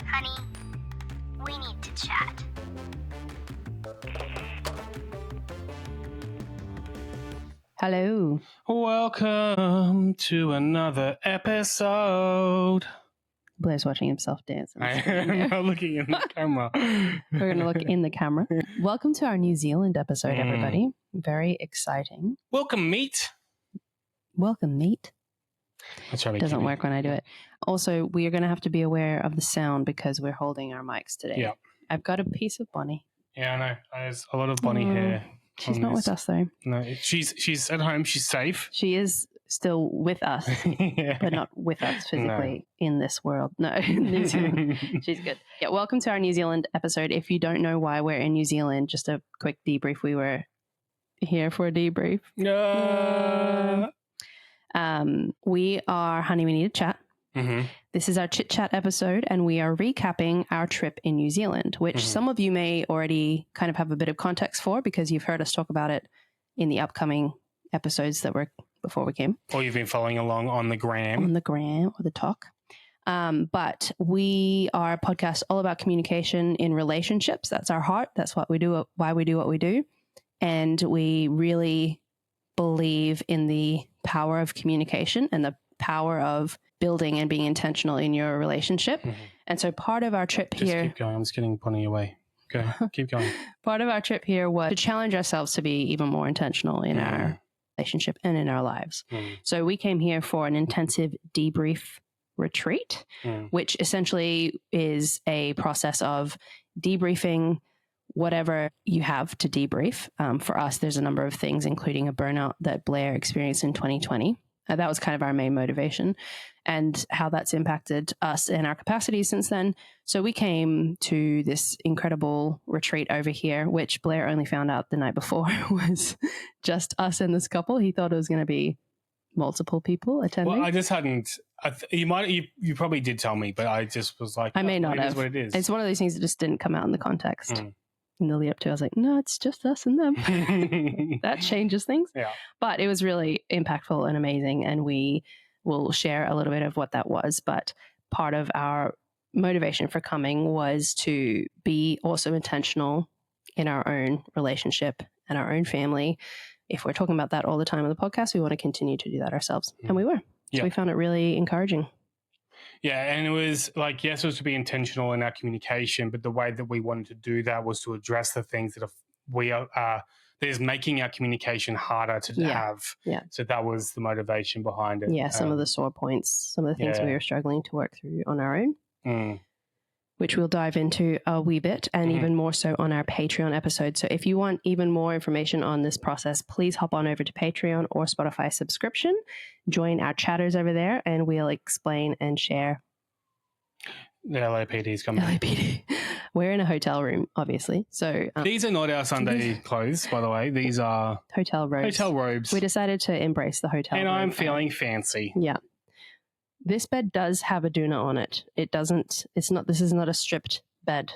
Honey, we need to chat. Hello. Welcome to another episode. Blair's watching himself dance. I'm not looking in the camera. We're going to look in the camera. Welcome to our New Zealand episode, everybody. Very exciting. Welcome, meat. Welcome, mate. That's right. Doesn't work when I do it. Also, we are going to have to be aware of the sound because we're holding our mics today. Yeah. I've got a piece of Bonnie. Yeah, I know. There's a lot of Bonnie hair. She's not with us, though. No, she's at home. She's safe. She is still with us, Yeah. but not with us physically in this world. No, in New Zealand. She's good. Yeah, welcome to our New Zealand episode. If you don't know why we're in New Zealand, just a quick debrief. We were here for a debrief. We are Honey, We Need to Chat. Mm-hmm. This is our Chit-Chat episode, and we are recapping our trip in New Zealand, which some of you may already kind of have a bit of context for because you've heard us talk about it in the upcoming episodes that were before we came. Or you've been following along on the gram. On the gram or the talk. But we are a podcast all about communication in relationships. That's our heart. That's what we do, why we do what we do. And we really believe in the power of communication and the power of building and being intentional in your relationship. Mm-hmm. And so part of our trip here... Keep going. I'm just getting Bonnie away. Go. Keep going. Part of our trip here was to challenge ourselves to be even more intentional in our relationship and in our lives. So we came here for an intensive debrief retreat, which essentially is a process of debriefing whatever you have to debrief. For us, there's a number of things, including a burnout that Blair experienced in 2020. That was kind of our main motivation and how that's impacted us and our capacity since then. So we came to this incredible retreat over here, which Blair only found out the night before was just us and this couple. He thought it was going to be multiple people attending. Well, I just hadn't. You probably did tell me, but I just was like, I may not have. It is what it is. It's one of those things that just didn't come out in the context. In the lead up to, I was like, no, it's just us and them. That changes things. Yeah. But it was really impactful and amazing. And we will share a little bit of what that was. But part of our motivation for coming was to be also intentional in our own relationship and our own family. If we're talking about that all the time on the podcast, we want to continue to do that ourselves. And we were. So we found it really encouraging. Yeah, and it was like, yes, it was to be intentional in our communication, but the way that we wanted to do that was to address the things that that is making our communication harder to have. Yeah. So that was the motivation behind it. Yeah, some of the sore points, some of the things we were struggling to work through on our own, which we'll dive into a wee bit and even more so on our Patreon episode. So if you want even more information on this process, please hop on over to Patreon or Spotify subscription. Join our chatters over there and we'll explain and share. The LAPD is coming. LAPD. We're in a hotel room, obviously. So these are not our Sunday clothes, by the way. These are hotel robes. Hotel robes. We decided to embrace the hotel and room. I'm feeling fancy. Yeah. This bed does have a doona on it. It doesn't, this is not a stripped bed.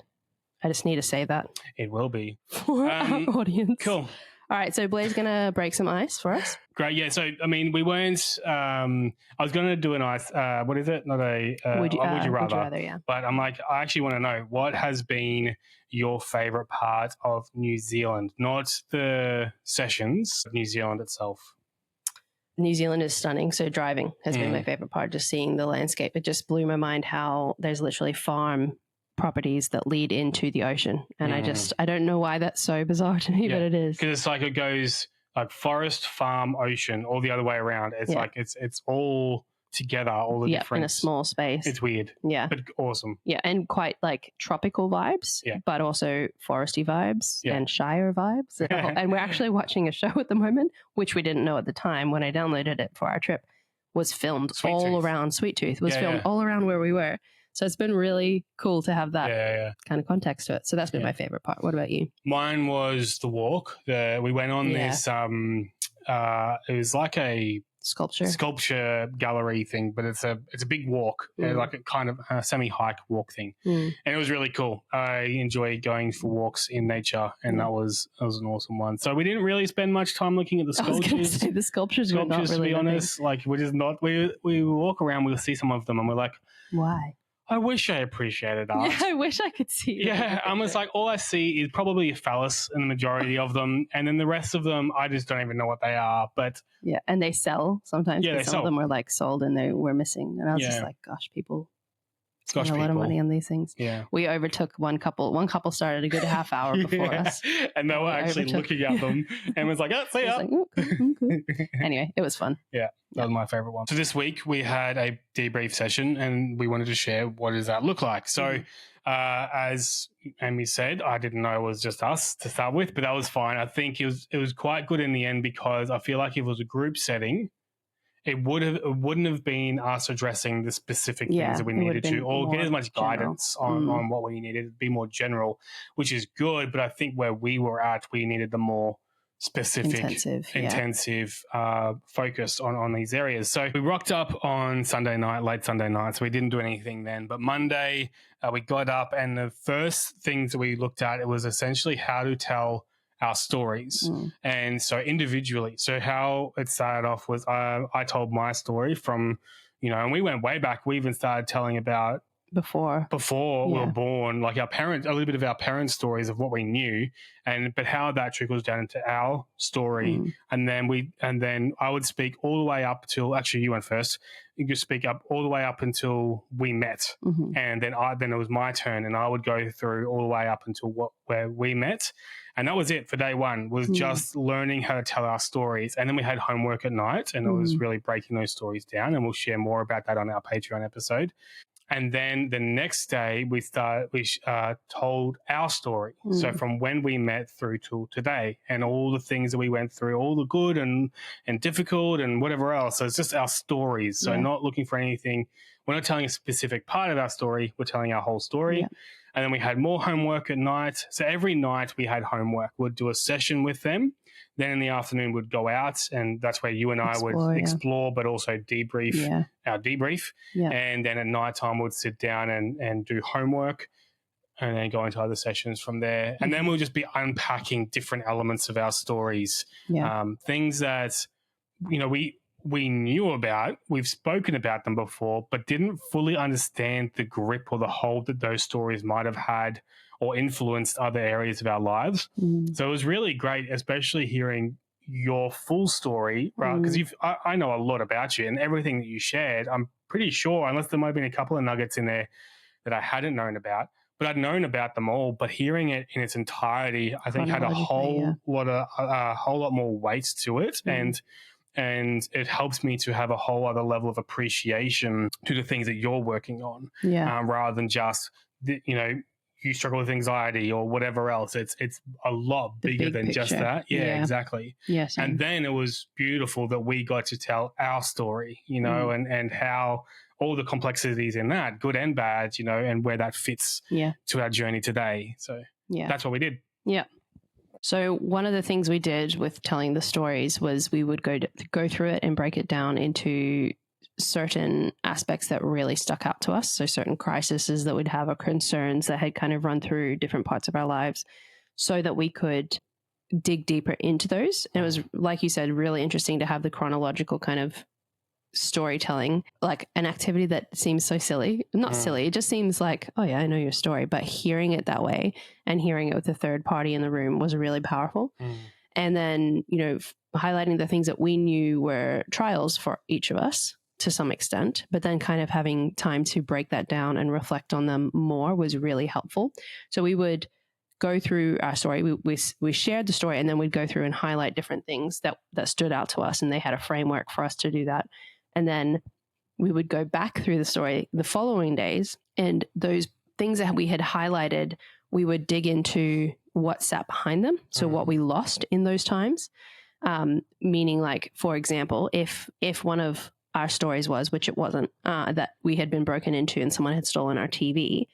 I just need to say that. It will be. For our audience. Cool. All right, so Blair's going to break some ice for us. Great, yeah. So, I mean, we weren't, I was going to do an ice, what is it? Not a, would you rather? Would you rather, yeah. But I'm like, I actually want to know, what has been your favourite part of New Zealand? Not the sessions, New Zealand itself. New Zealand is stunning, so driving has been my favorite part, just seeing the landscape. It just blew my mind how there's literally farm properties that lead into the ocean. And I don't know why that's so bizarre to me, but it is. Because it's like it goes like forest, farm, ocean, all the other way around. It's like it's all together, all the different. In a small space. It's weird. Yeah. But awesome. Yeah, and quite like tropical vibes, but also foresty vibes and Shire vibes. And we're actually watching a show at the moment, which we didn't know at the time when I downloaded it for our trip, was filmed all around Sweet Tooth, was filmed all around where we were. So it's been really cool to have that kind of context to it. So that's been my favorite part. What about you? Mine was the walk. We went on this, it was like a sculpture gallery thing, but it's a big walk, like a kind of semi-hike walk thing. And it was really cool. I enjoy going for walks in nature, and that was an awesome one. So we didn't really spend much time looking at the sculptures. I was going to say the sculptures were not really, to be honest, like we're just not. We walk around, we'll see some of them, and we're like, why? I wish I appreciated art. Yeah, I wish I could see. Yeah, I'm just like, all I see is probably a phallus in the majority of them, and then the rest of them, I just don't even know what they are. But yeah, and they sell sometimes. Yeah, some of them were like sold and they were missing, and I was just like, gosh, people spend a lot of money on these things. Yeah, we overtook one couple. One couple started a good half hour before us, and they were actually looking at them and was like, "Oh, see ya." Like, oh, cool. Anyway, it was fun. Yeah, that was my favorite one. So this week we had a debrief session, and we wanted to share what does that look like. So, as Amy said, I didn't know it was just us to start with, but that was fine. I think it was quite good in the end because I feel like if it was a group setting, it wouldn't have been us addressing the specific things that we needed to, or get as much guidance on what we needed. It'd be more general, which is good. But I think where we were at, we needed the more specific, intensive focus on these areas. So we rocked up on Sunday night, late Sunday night. So we didn't do anything then. But Monday, we got up, and the first things that we looked at, it was essentially how to tell our stories. And so individually, so how it started off was I told my story from, and we went way back. We even started telling about before we were born, like our parents, a little bit of our parents' stories of what we knew, but how that trickles down into our story. And then I would speak all the way up till, actually you went first. You could speak up all the way up until we met, and then it was my turn, and I would go through all the way up until where we met. And that was it for day one, was just learning how to tell our stories. And then we had homework at night, and it was really breaking those stories down, and we'll share more about that on our Patreon episode. And then the next day we told our story. So from when we met through till today, and all the things that we went through, all the good and difficult and whatever else. So it's just our stories. So not looking for anything. We're not telling a specific part of our story. We're telling our whole story. Yeah. And then we had more homework at night. So every night we had homework. We'd do a session with them. Then in the afternoon we'd go out, and that's where you and I would explore, but also debrief our debrief. Yeah. And then at nighttime we'd sit down and do homework, and then go into other sessions from there. And then we'll just be unpacking different elements of our stories, things that, we knew about, we've spoken about them before, but didn't fully understand the grip or the hold that those stories might have had or influenced other areas of our lives. So it was really great, especially hearing your full story, right? Because I know a lot about you, and everything that you shared, I'm pretty sure, unless there might have been a couple of nuggets in there that I hadn't known about, but I'd known about them all. But hearing it in its entirety, I think had a whole lot more weight to it, and it helps me to have a whole other level of appreciation to the things that you're working on, rather than just you struggle with anxiety or whatever else. It's a lot bigger than just that. Yeah, exactly. Yes. And then it was beautiful that we got to tell our story, and how all the complexities in that, good and bad, and where that fits to our journey today. So that's what we did. Yeah. So one of the things we did with telling the stories was we would go through it and break it down into certain aspects that really stuck out to us. So certain crises that we'd have, or concerns that had kind of run through different parts of our lives, so that we could dig deeper into those. And it was, like you said, really interesting to have the chronological kind of storytelling, like an activity that seems so silly. Not silly, it just seems like, oh yeah, I know your story. But hearing it that way and hearing it with a third party in the room was really powerful. And then, highlighting the things that we knew were trials for each of us to some extent, but then kind of having time to break that down and reflect on them more was really helpful. So we would go through our story. We shared the story, and then we'd go through and highlight different things that stood out to us, and they had a framework for us to do that. And then we would go back through the story the following days, and those things that we had highlighted, we would dig into what sat behind them. So what we lost in those times, meaning, like, for example, if one of our stories was, which it wasn't, that we had been broken into and someone had stolen our TV,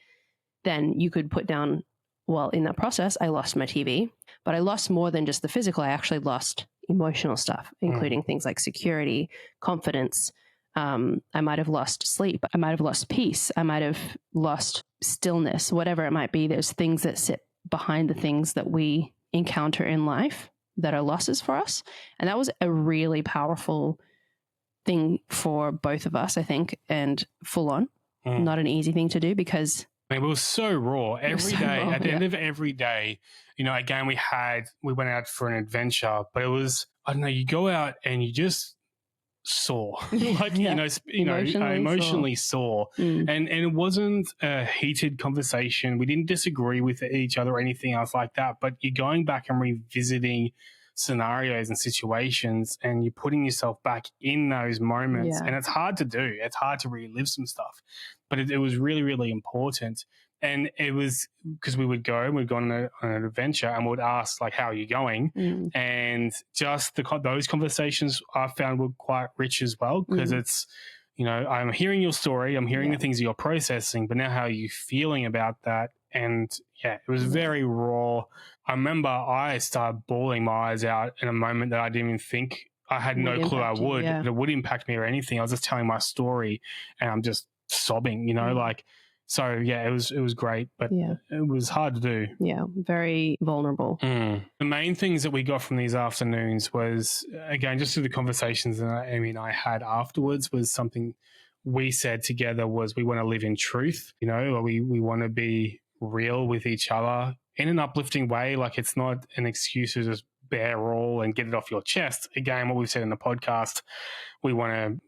then you could put down, well, in that process, I lost my TV, but I lost more than just the physical. I actually lost emotional stuff, including things like security, confidence. I might have lost sleep. I might have lost peace. I might have lost stillness, whatever it might be. There's things that sit behind the things that we encounter in life that are losses for us. And that was a really powerful thing for both of us, I think, and full on. Not an easy thing to do because it was so raw every day. At the end of every day, again, we went out for an adventure, but it was, I don't know, you go out and you just sore, like, emotionally sore. And it wasn't a heated conversation. We didn't disagree with each other or anything else like that, but you're going back and revisiting scenarios and situations and you're putting yourself back in those moments. And it's hard to do. It's hard to relive some stuff, but it was really, really important. And it was because we'd go on an adventure and we'd ask, like, how are you going? And just those conversations I found were quite rich as well, because it's, I'm hearing your story, I'm hearing the things that you're processing, but now how are you feeling about that? And it was very raw. I remember I started bawling my eyes out in a moment that I didn't even think, I had no clue I would. It would impact me or anything. I was just telling my story and I'm just sobbing, So it was great, but it was hard to do. Yeah, very vulnerable. The main things that we got from these afternoons was, again, just through the conversations that Amy and I had afterwards, was something we said together was we want to live in truth. We want to be real with each other in an uplifting way. Like, it's not an excuse to just bear all and get it off your chest. Again, what we've said in the podcast, we want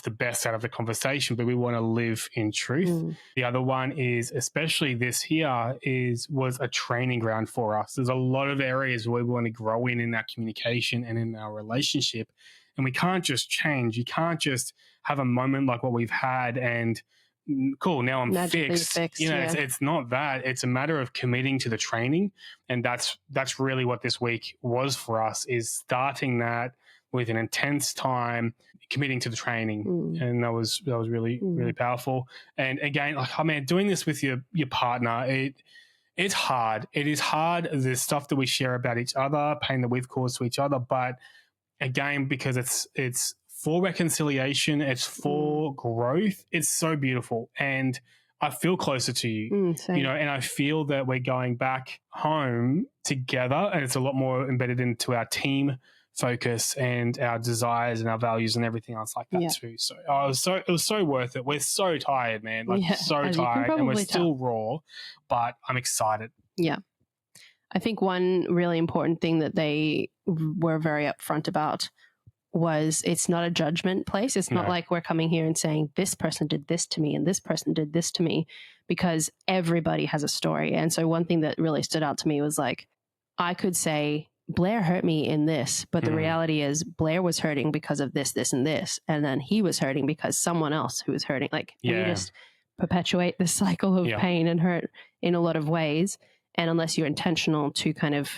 the best out of the conversation, but we want to live in truth. The other one is, especially this here, was a training ground for us. There's a lot of areas where we want to grow in our communication and in our relationship, and we can't just change. You can't just have a moment like what we've had and cool, now I'm fixed. It's not that. It's a matter of committing to the training, and that's really what this week was for us, is starting that with an intense time, committing to the training. And that was really, really powerful. And again, like, doing this with your partner, it's hard. It is hard. There's stuff that we share about each other, pain that we've caused to each other, but again, because it's for reconciliation, it's for growth, it's so beautiful. And I feel closer to you, and I feel that we're going back home together, and it's a lot more embedded into our team focus and our desires and our values and everything else like that too. So it was so worth it. We're so tired, man, so tired, and we're still raw, but I'm excited. Yeah. I think one really important thing that they were very upfront about was it's not a judgment place. It's not like we're coming here and saying this person did this to me and this person did this to me, because everybody has a story. And so one thing that really stood out to me was, like, I could say Blair hurt me in this, but the reality is Blair was hurting because of this, this, and this. And then he was hurting because someone else who was hurting. Like, we just perpetuate this cycle of pain and hurt in a lot of ways. And unless you're intentional to kind of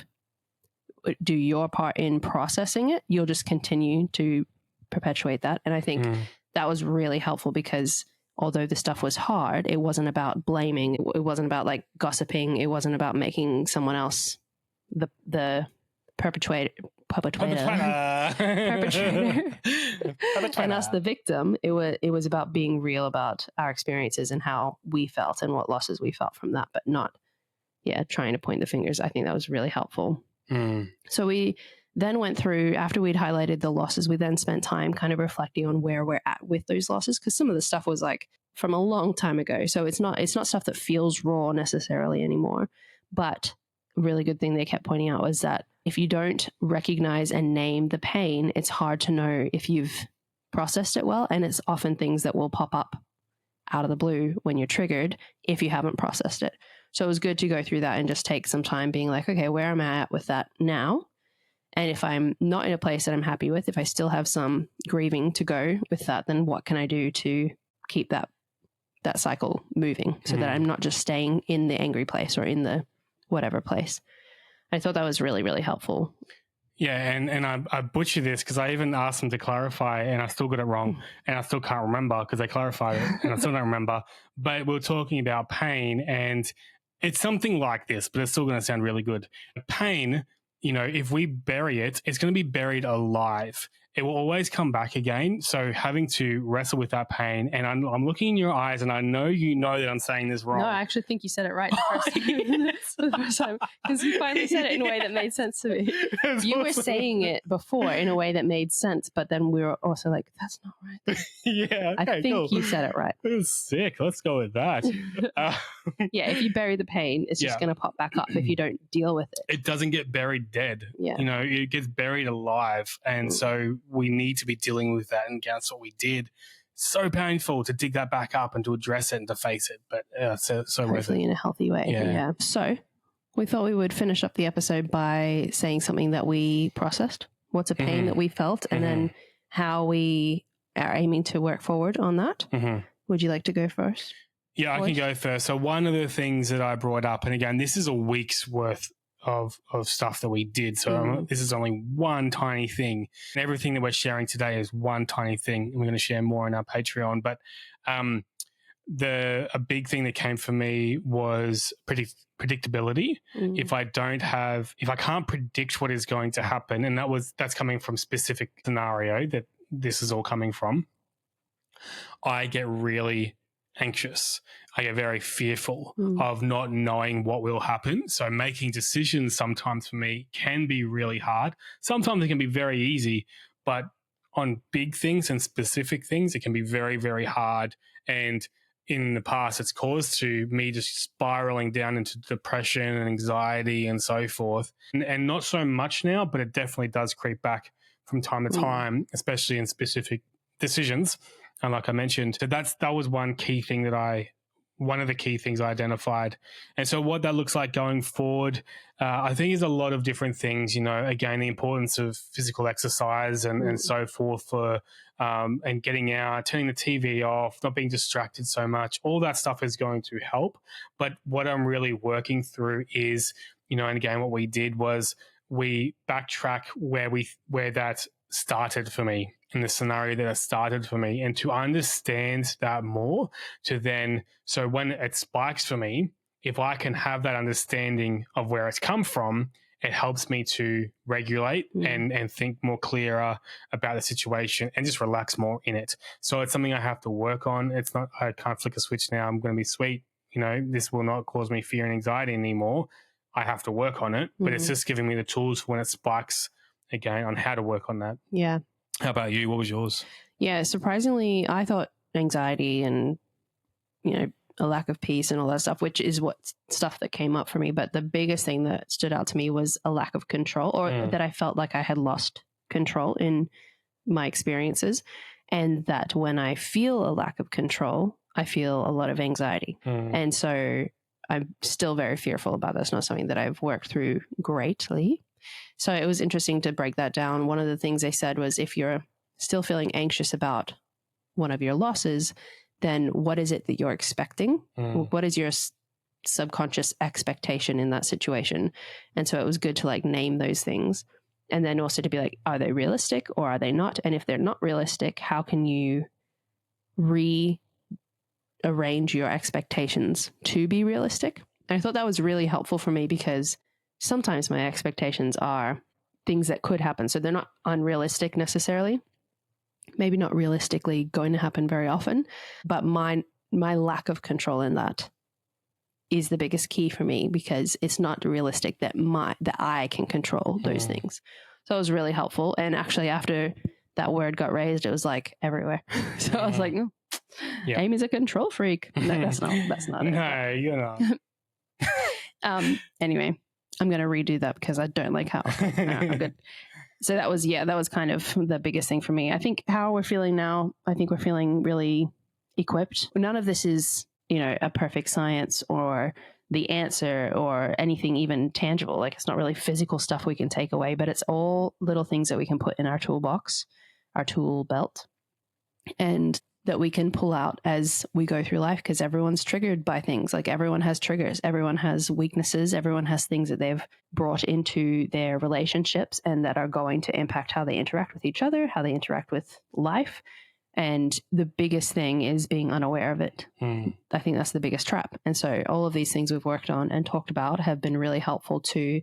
do your part in processing it, you'll just continue to perpetuate that. And I think that was really helpful, because although the stuff was hard, it wasn't about blaming. It wasn't about, like, gossiping. It wasn't about making someone else the perpetrator and us the victim. It was about being real about our experiences and how we felt and what losses we felt from that, but not trying to point the fingers. I think that was really helpful. So we then went through, after we'd highlighted the losses, we then spent time kind of reflecting on where we're at with those losses, because some of the stuff was, like, from a long time ago. So it's not stuff that feels raw necessarily anymore. But a really good thing they kept pointing out was that if you don't recognize and name the pain, it's hard to know if you've processed it well. And it's often things that will pop up out of the blue when you're triggered if you haven't processed it. So it was good to go through that and just take some time being like, okay, where am I at with that now? And if I'm not in a place that I'm happy with, if I still have some grieving to go with that, then what can I do to keep that cycle moving so that I'm not just staying in the angry place or in the whatever place. I thought that was really, really helpful. Yeah, and I butchered this because I even asked them to clarify and I still got it wrong and I still can't remember because they clarified it and I still don't remember. But we were talking about pain and it's something like this, but it's still going to sound really good. Pain if we bury it, it's going to be buried alive. It will always come back again. So having to wrestle with that pain, and I'm looking in your eyes, and I know that I'm saying this wrong. No, I actually think you said it right the first time, because you finally said it in a way that made sense to me. You were saying it before in a way that made sense, but then we were also like, that's not right. Yeah, okay, I think you said it right. It was sick. Let's go with that. Yeah, if you bury the pain, it's just going to pop back up if you don't deal with it. It doesn't get buried dead. Yeah. It gets buried alive. And so we need to be dealing with that. And that's what we did. So painful to dig that back up and to address it and to face it. But so hopefully in a healthy way. Yeah. So we thought we would finish up the episode by saying something that we processed. What's a pain that we felt, and then how we are aiming to work forward on that. Would you like to go first? Yeah, I can go first. So one of the things that I brought up, and again, this is a week's worth of stuff that we did. So this is only one tiny thing. And everything that we're sharing today is one tiny thing. And we're going to share more on our Patreon. But a big thing that came for me was predictability. If I can't predict what is going to happen, and that's coming from specific scenario that this is all coming from, I get really anxious. I get very fearful of not knowing what will happen. So making decisions sometimes for me can be really hard. Sometimes it can be very easy, but on big things and specific things, it can be very, very hard. And in the past, it's caused to me just spiraling down into depression and anxiety and so forth. And not so much now, but it definitely does creep back from time to time, especially in specific decisions. And like I mentioned, so that was one of the key things I identified. And so what that looks like going forward, I think is a lot of different things, again, the importance of physical exercise and so forth and getting out, turning the TV off, not being distracted so much. All that stuff is going to help. But what I'm really working through is, and again, what we did was we backtrack where that started for me, in the scenario that it started for me, and to understand that more, so when it spikes for me, if I can have that understanding of where it's come from, it helps me to regulate and think more clearer about the situation and just relax more in it. So it's something I have to work on. It's not, I can't flick a switch now, I'm going to be sweet. This will not cause me fear and anxiety anymore. I have to work on it, but it's just giving me the tools for when it spikes again on how to work on that. Yeah. How about you? What was yours? Yeah, surprisingly, I thought anxiety and, a lack of peace and all that stuff, which is what stuff that came up for me. But the biggest thing that stood out to me was a lack of control, or that I felt like I had lost control in my experiences. And that when I feel a lack of control, I feel a lot of anxiety. And so I'm still very fearful about that. It's not something that I've worked through greatly. So it was interesting to break that down. One of the things they said was, if you're still feeling anxious about one of your losses, then what is it that you're expecting? What is your subconscious expectation in that situation? And so it was good to name those things. And then also to be like, are they realistic or are they not? And if they're not realistic, how can you rearrange your expectations to be realistic? And I thought that was really helpful for me, because sometimes my expectations are things that could happen. So they're not unrealistic necessarily, maybe not realistically going to happen very often, but my lack of control in that is the biggest key for me, because it's not realistic that I can control those things. So it was really helpful. And actually, after that word got raised, it was everywhere. So I was like, Amy's a control freak. No, that's not it. No, you're not. Anyway, I'm going to redo that because I don't like how I'm good. So that was kind of the biggest thing for me. I think how we're feeling now, I think we're feeling really equipped. None of this is, a perfect science or the answer or anything even tangible. It's not really physical stuff we can take away, but it's all little things that we can put in our toolbox, our tool belt, and that we can pull out as we go through life, because everyone's triggered by things. Everyone has triggers, everyone has weaknesses, everyone has things that they've brought into their relationships and that are going to impact how they interact with each other, how they interact with life. And the biggest thing is being unaware of it. I think that's the biggest trap. And so all of these things we've worked on and talked about have been really helpful to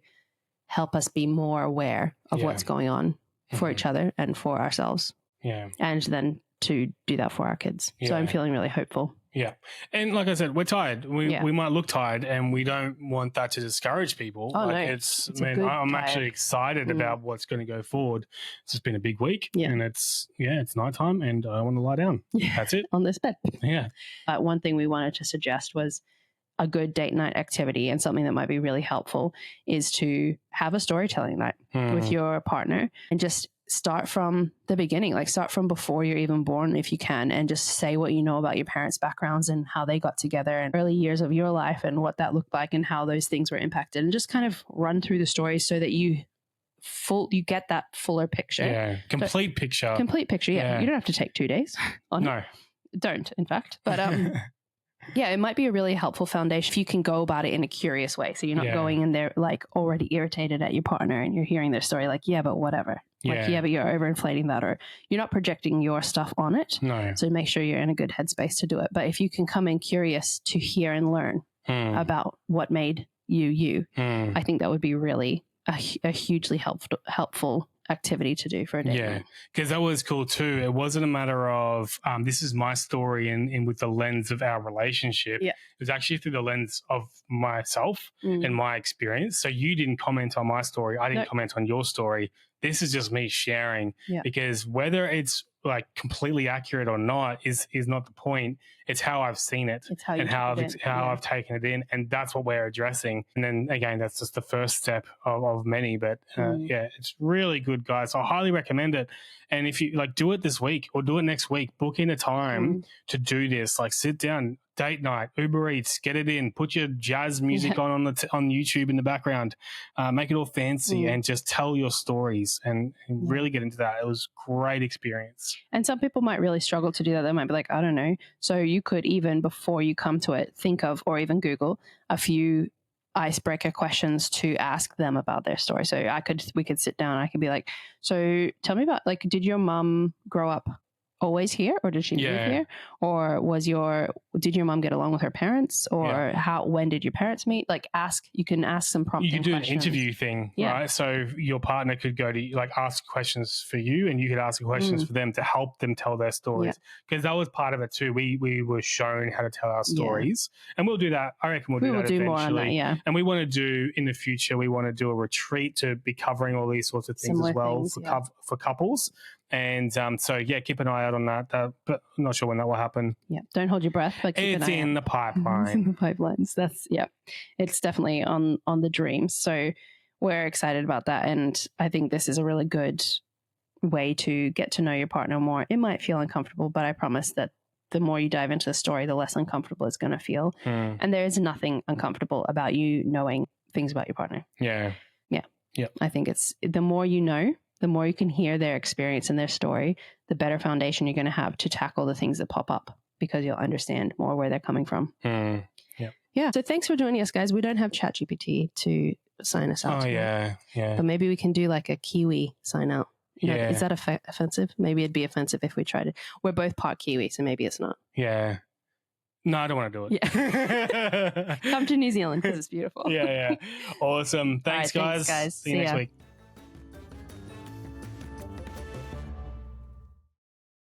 help us be more aware of what's going on for each other and for ourselves. Yeah. And then to do that for our kids. So I'm feeling really hopeful. Yeah. And like I said, we're tired. We might look tired, and we don't want that to discourage people. Oh, it's a good I'm tired. actually excited about what's going to go forward. It's just been a big week, and it's nighttime, and I want to lie down. That's it. On this bed. Yeah. One thing we wanted to suggest was a good date night activity, and something that might be really helpful is to have a storytelling night with your partner and just start from the beginning, like start from before you're even born if you can, and just say what you know about your parents' backgrounds and how they got together and early years of your life and what that looked like and how those things were impacted, and just kind of run through the stories so that you get that fuller picture. Yeah. Complete picture. Yeah. You don't have to take 2 days on No. it. Don't, in fact. But yeah, it might be a really helpful foundation if you can go about it in a curious way. So you're not going in there like already irritated at your partner and you're hearing their story like, yeah, but whatever. Like, yeah, but you're overinflating that, or you're not projecting your stuff on it. No. So make sure you're in a good headspace to do it. But if you can come in curious to hear and learn about what made you, I think that would be really a hugely helpful activity to do for a date. Yeah, because that was cool too. It wasn't a matter of this is my story and with the lens of our relationship. Yeah. It was actually through the lens of myself and my experience. So you didn't comment on my story. I didn't comment on your story. This is just me sharing, because whether it's like completely accurate or not is not the point. It's how I've seen it. It's how you and how I've taken it in, and that's what we're addressing. And then again, that's just the first step of many. But yeah, it's really good, guys. I highly recommend it. And if you like, do it this week or do it next week. Book in a time to do this. Like, sit down, date night, Uber Eats, get it in. Put your jazz music on YouTube in the background. Make it all fancy and just tell your stories and really get into that. It was a great experience. And some people might really struggle to do that. They might be like, I don't know. So you could, even before you come to it, think of, or even Google a few icebreaker questions to ask them about their story. So we could sit down. I could be like, so tell me about, like, did your mom grow up always here, or did she move here, or did your mom get along with her parents, or when did your parents meet? Like, you can ask some prompting questions. You could do questions. an interview thing, right? So your partner could go to like ask questions for you, and you could ask questions for them to help them tell their stories, because that was part of it too. We were shown how to tell our stories, and we'll do that. I reckon we'll do that more on that, and we want to do in the future. We want to do a retreat to be covering all these sorts of things for couples. And so, yeah, keep an eye out on that. But I'm not sure when that will happen. Yeah, don't hold your breath. But keep it's in the pipeline. It's in the pipelines. It's definitely on the dream. So we're excited about that. And I think this is a really good way to get to know your partner more. It might feel uncomfortable, but I promise that the more you dive into the story, the less uncomfortable it's going to feel. And there is nothing uncomfortable about you knowing things about your partner. Yeah. I think it's the more you know, the more you can hear their experience and their story, the better foundation you're going to have to tackle the things that pop up, because you'll understand more where they're coming from. Yeah. So thanks for joining us, guys. We don't have ChatGPT to sign us out. But maybe we can do like a Kiwi sign out. Is that offensive? Maybe it'd be offensive if we tried it. We're both part Kiwi, so maybe it's not. Yeah. No, I don't want to do it. Yeah. Come to New Zealand because it's beautiful. Awesome. Thanks, All right, guys. Thanks, guys. See you next week.